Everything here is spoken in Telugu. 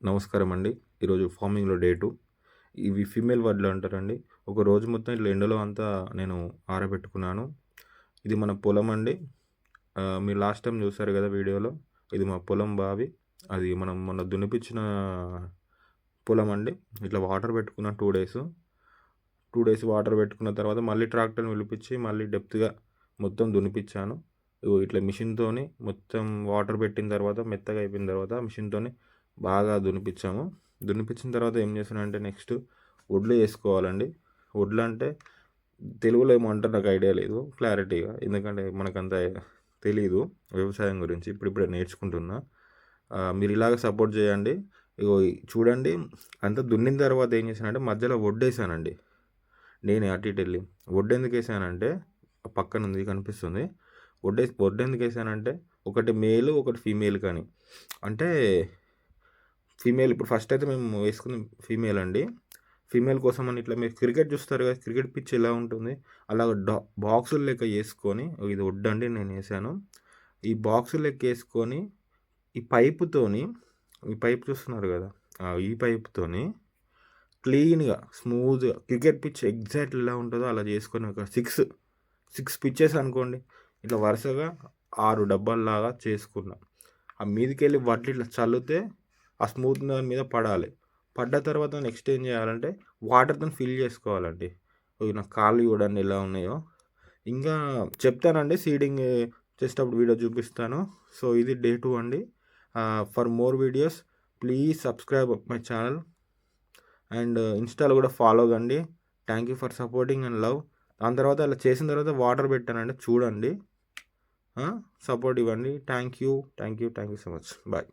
నమస్కారం అండి. ఈరోజు ఫార్మింగ్‌లో డే 2. ఇవి ఫీమేల్ వడ్లు అంటారండి. ఒక రోజు మొత్తం ఇట్లా ఎండలో అంతా నేను ఆరబెట్టుకున్నాను. ఇది మన పొలం అండి. మీరు లాస్ట్ టైమ్ చూసారు కదా వీడియోలో. ఇది మా పొలం బావి. అది మనం మొన్న దున్నిపిచ్చిన పొలం అండి. ఇట్లా వాటర్ పెట్టుకున్న 2 డేస్. 2 డేస్ వాటర్ పెట్టుకున్న తర్వాత మళ్ళీ ట్రాక్టర్‌ని పిలిపించి మళ్ళీ డెప్త్‌గా మొత్తం దున్నిపిచ్చాను. ఇగో ఇట్లా మిషన్‌తోని మొత్తం వాటర్ పెట్టిన తర్వాత మెత్తగా అయిపోయిన తర్వాత మిషన్‌తోని బాగా దున్నిపిచ్చాము. దున్నిపిచ్చిన తర్వాత ఏం చేశానంటే నెక్స్ట్ వడ్లు ఏసుకోవాలండి. వడ్లంటే తెలుగులో ఏమో అంటారో నాకు ఐడియా లేదు క్లారిటీగా. ఎందుకంటే మనకంత తెలీదు వ్యవసాయం గురించి. ఇప్పుడిప్పుడే నేర్చుకుంటున్నా. మీరు ఇలాగ సపోర్ట్ చేయండి. ఇగో చూడండి అంతా దున్నిన తర్వాత ఏం చేశానంటే మధ్యలో వడ్డేసానండి. నేనే అటు ఇటు వెళ్ళి. వడ్డెందుకేసానంటే పక్కనుంది కనిపిస్తుంది. వడ్డెందుకేసానంటే ఒకటి మేలు, ఒకటి ఫీమేల్ కానీ. అంటే ఫీమేల్ ఇప్పుడు ఫస్ట్ అయితే మేము వేసుకుంది ఫీమేల్ అండి. ఫీమేల్ కోసం అని ఇట్లా మీరు క్రికెట్ చూస్తారు కదా! క్రికెట్ పిచ్ ఎలా ఉంటుంది? అలాగ బాక్సులు లెక్క చేసుకొని ఇది వడ్డండి నేను వేసాను. ఈ బాక్సులు లెక్క వేసుకొని ఈ పైపుతోని ఈ పైప్ చూస్తున్నారు కదా! ఈ పైపుతోని క్లీన్‌గా, స్మూత్‌గా క్రికెట్ పిచ్ ఎగ్జాక్ట్ ఎలా ఉంటుందో అలా చేసుకొని ఒక 6 పిచ్చెస్ అనుకోండి. ఇట్లా వరుసగా 6 డబ్బాల్లాగా చేసుకున్నా. ఆ మీదికెళ్ళి వడ్లు ఇట్లా చల్లితే ఆ స్మూత్ దాని మీద పడాలి. పడ్డ తర్వాత నెక్స్ట్ ఏం చేయాలంటే వాటర్‌తోని ఫిల్ చేసుకోవాలండి. నాకు కాళ్ళు చూడండి ఎలా ఉన్నాయో. ఇంకా చెప్తానండి సీడింగ్ చేసేటప్పుడు వీడియో చూపిస్తాను. సో ఇది డే 2 అండి. For more videos please subscribe my channel and ఇన్స్టాలో కూడా ఫాలో కండి. Thank you for supporting and love. దాని తర్వాత అలా చేసిన తర్వాత వాటర్ పెట్టానండి చూడండి. సపోర్ట్ ఇవ్వండి. Thank you so much. Bye.